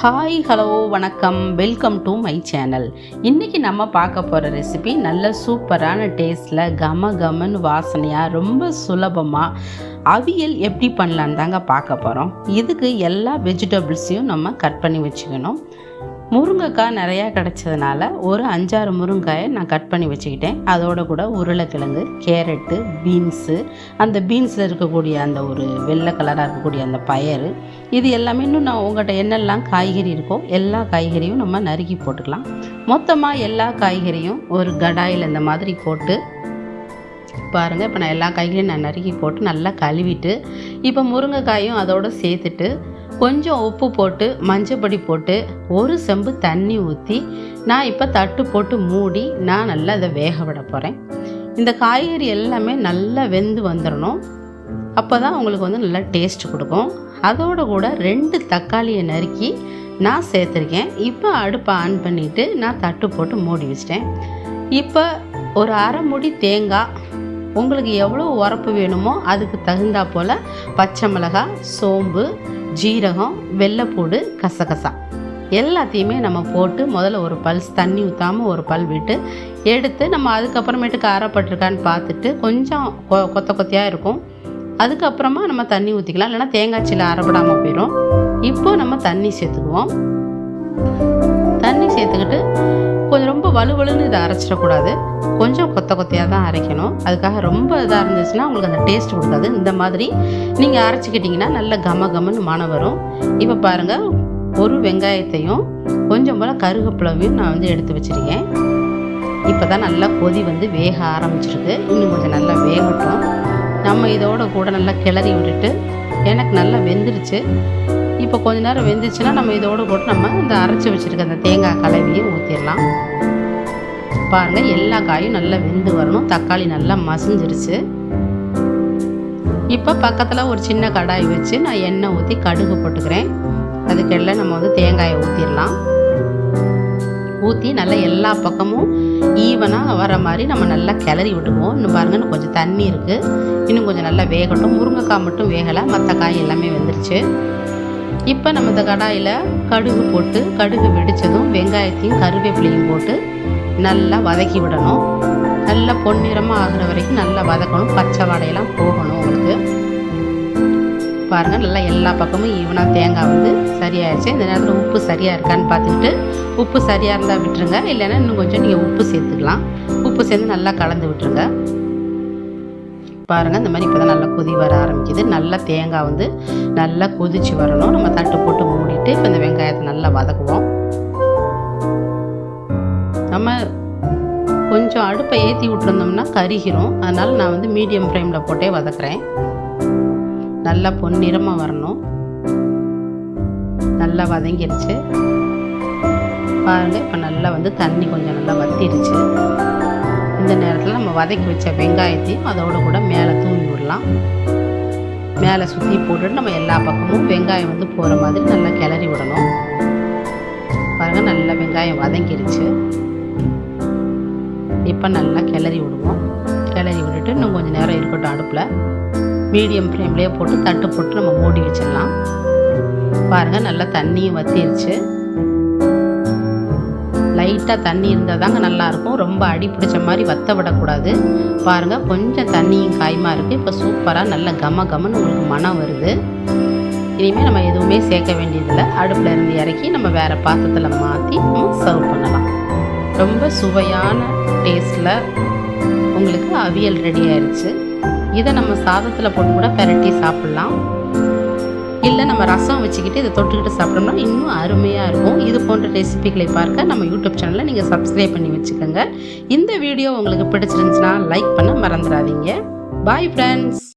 Hi hello வணக்கம், welcome to my channel. இன்றைக்கி நம்ம பார்க்க போகிற ரெசிபி நல்ல சூப்பரான டேஸ்ட்டில் கமன்னு வாசனையாக ரொம்ப சுலபமாக அவியல் எப்படி பண்ணலான்னு தாங்க பார்க்க போகிறோம். இதுக்கு எல்லா வெஜிடபிள்ஸையும் நம்ம கட் பண்ணி வச்சுக்கணும். முருங்கைக்காய் நிறையா கிடச்சதுனால ஒரு 5-6 முருங்காயை நான் கட் பண்ணி வச்சுக்கிட்டேன். அதோட கூட உருளைக்கிழங்கு, கேரட்டு, பீன்ஸு, அந்த பீன்ஸில் இருக்கக்கூடிய அந்த ஒரு வெள்ளை கலராக இருக்கக்கூடிய அந்த பயறு, இது எல்லாமே இன்னும் நான் உங்கள்கிட்ட என்னெல்லாம் காய்கறி இருக்கோ எல்லா காய்கறியும் நம்ம நறுக்கி போட்டுக்கலாம். மொத்தமாக எல்லா காய்கறியும் ஒரு கடாயில் இந்த மாதிரி போட்டு பாருங்கள். இப்போ நான் எல்லா காய்கறியும் நான் நறுக்கி போட்டு நல்லா கழுவிட்டு, இப்போ முருங்கைக்காயும் அதோடு சேர்த்துட்டு கொஞ்சம் உப்பு போட்டு மஞ்சப்பொடி போட்டு ஒரு செம்பு தண்ணி ஊற்றி நான் இப்போ தட்டு போட்டு மூடி நான் நல்லா அதை வேக விட போகிறேன். இந்த காய்கறி எல்லாமே நல்லா வெந்து வந்துடணும். அப்போ தான் உங்களுக்கு வந்து நல்லா டேஸ்ட் கொடுக்கும். அதோடு கூட 2 தக்காளியை நறுக்கி நான் சேர்த்துருக்கேன். இப்போ அடுப்பை ஆன் பண்ணிவிட்டு நான் தட்டு போட்டு மூடி வச்சிட்டேன். இப்போ ஒரு அரை மூடி தேங்காய், உங்களுக்கு எவ்வளோ உரப்பு வேணுமோ அதுக்கு தகுந்தா போல் பச்சை மிளகாய், சோம்பு, ஜீரகம், வெள்ளைப்பூடு, கசகசா எல்லாத்தையுமே நம்ம போட்டு முதல்ல ஒரு பல்ஸ் தண்ணி ஊற்றாமல் ஒரு பல் விட்டு எடுத்து நம்ம அதுக்கப்புறமேட்டுக்கு அரைப்பட்டிருக்கான்னு பார்த்துட்டு கொஞ்சம் கொத்தையாக இருக்கும். அதுக்கப்புறமா நம்ம தண்ணி ஊற்றிக்கலாம், இல்லைனா தேங்காய் சீலை அரைப்படாமல் போயிடும். இப்போ நம்ம தண்ணி சேர்த்துக்குவோம். தண்ணி சேர்த்துக்கிட்டு கொஞ்சம் ரொம்ப வலுவலுன்னு இதை அரைச்சிடக்கூடாது, கொஞ்சம் கொத்தையாக தான் அரைக்கணும். அதுக்காக ரொம்ப இதாக இருந்துச்சுன்னா உங்களுக்கு அந்த டேஸ்ட் கொடுக்காது. இந்த மாதிரி நீங்கள் அரைச்சிக்கிட்டிங்கன்னா நல்ல கமன்னு மனம் வரும். இப்போ பாருங்கள், ஒரு வெங்காயத்தையும் கொஞ்சம் போல் கருவேப்பிலையும் நான் வந்து எடுத்து வச்சுருக்கேன். இப்போ தான் நல்லா கொதி வந்து வேக ஆரம்பிச்சிருக்கு. இன்னும் கொஞ்சம் நல்லா வேகட்டும். நம்ம இதோட கூட நல்லா கிளறி விட்டுட்டு, எனக்கு நல்லா வெந்துருச்சு. இப்போ கொஞ்ச நேரம் வெந்துச்சுன்னா நம்ம இதோடு கூட நம்ம இந்த அரைச்சி வச்சுருக்க அந்த தேங்காய் கலவையை ஊற்றிடலாம். பாருங்கள், எல்லா காயும் நல்லா வெந்து வரணும். தக்காளி நல்லா மசிஞ்சிருச்சு. இப்போ பக்கத்தில் ஒரு சின்ன கடாய் வச்சு நான் எண்ணெய் ஊற்றி கடுகு போட்டுக்கிறேன். அதுக்கெல்லாம் நம்ம வந்து தேங்காயை ஊற்றிடலாம். ஊற்றி நல்லா எல்லா பக்கமும் ஈவனாக வர மாதிரி நம்ம நல்லா கிளறி விட்டுக்குவோம். இன்னும் பாருங்கள், இன்னும் கொஞ்சம் தண்ணி இருக்குது, இன்னும் கொஞ்சம் நல்லா வேகட்டும். முருங்கைக்காய் மட்டும் வேகலை, மற்ற காய் எல்லாமே வெந்துருச்சு. இப்போ நம்ம இந்த கடாயில் கடுகு போட்டு கடுகு வெடித்ததும் வெங்காயத்தையும் கருவேப்பிலையும் போட்டு நல்லா வதக்கி விடணும். நல்லா பொன்னிறமாக ஆகிற வரைக்கும் நல்லா வதக்கணும். பச்சை வாடையெல்லாம் போகணும் உங்களுக்கு. பாருங்கள், நல்லா எல்லா பக்கமும் ஈவனாக தேங்காய் வந்து சரியாயிடுச்சு. இந்த நேரத்தில் உப்பு சரியாக இருக்கான்னு பார்த்துக்கிட்டு உப்பு சரியாக இருந்தால் விட்டுருங்க, இல்லைன்னா இன்னும் கொஞ்சம் நீங்கள் உப்பு சேர்த்துக்கலாம். உப்பு சேர்த்து நல்லா கலந்து விட்டுருங்க. பாருங்கள், இந்த மாதிரி இப்போ தான் நல்லா கொதி வர ஆரம்பிக்குது. நல்லா தேங்காய் வந்து நல்லா கொதிச்சு வரணும். நம்ம தட்டு போட்டு மூடிட்டு இப்போ இந்த வெங்காயத்தை நல்லா வதக்குவோம். நம்ம கொஞ்சம் அடுப்பை ஏற்றி விட்டுருந்தோம்னா கருகிரும். அதனால் நான் வந்து மீடியம் ஃப்ளேமில் போட்டே வதக்குறேன். நல்லா பொன்னிறமாக வரணும். நல்லா வதங்கிருச்சு பாருங்கள். இப்போ நல்லா வந்து தண்ணி கொஞ்சம் நல்லா வத்திருச்சு. இந்த நேரத்தில் நம்ம வதக்கி வச்ச வெங்காயத்தையும் அதோடு கூட மேலே தூவி விடலாம். மேலே சுற்றி போட்டுட்டு நம்ம எல்லா பக்கமும் வெங்காயம் வந்து போகிற மாதிரி நல்லா கிளறி விடணும். பாருங்கள், நல்லா வெங்காயம் வதங்கிருச்சு. இப்போ நல்லா கிளறி விடுவோம். கிளறி விட்டுட்டு இன்னும் கொஞ்சம் நேரம் இருக்கட்டும். அடுப்பில் மீடியம் ஃப்ளேம்லேயே போட்டு தட்டு போட்டு நம்ம மூடி வச்சிடலாம். பாருங்கள், நல்லா தண்ணியும் வத்திருச்சு. லைட்டாக தண்ணி இருந்தால் தாங்க நல்லாயிருக்கும். ரொம்ப அடி பிடிச்ச மாதிரி வத்த விடக்கூடாது. பாருங்கள், கொஞ்சம் தண்ணியும் காயமாக இருக்குது. இப்போ சூப்பராக நல்ல கமன்னு உங்களுக்கு மனம் வருது. இனிமேல் நம்ம எதுவுமே சேர்க்க வேண்டியதில்லை. அடுப்பில் இருந்து இறக்கி நம்ம வேறு பாத்திரத்தில் மாற்றி நம்ம சர்வ் பண்ணலாம். ரொம்ப சுவையான டேஸ்ட்டில் உங்களுக்கு அவியல் ரெடி ஆயிடுச்சு. இதை நம்ம சாதத்தில் போட்டு கூட பெரட்டி சாப்பிட்லாம், இல்லை நம்ம ரசம் வச்சுக்கிட்டு இதை தொட்டுக்கிட்டு சாப்பிட்டோம்னா இன்னும் அருமையாக இருக்கும். இது போன்ற ரெசிபிகளை பார்க்க நம்ம யூடியூப் சேனலை நீங்கள் சப்ஸ்கிரைப் பண்ணி வச்சுக்கோங்க. இந்த வீடியோ உங்களுக்கு பிடிச்சிருந்துச்சுன்னா லைக் பண்ண மறந்துடாதீங்க. Bye friends.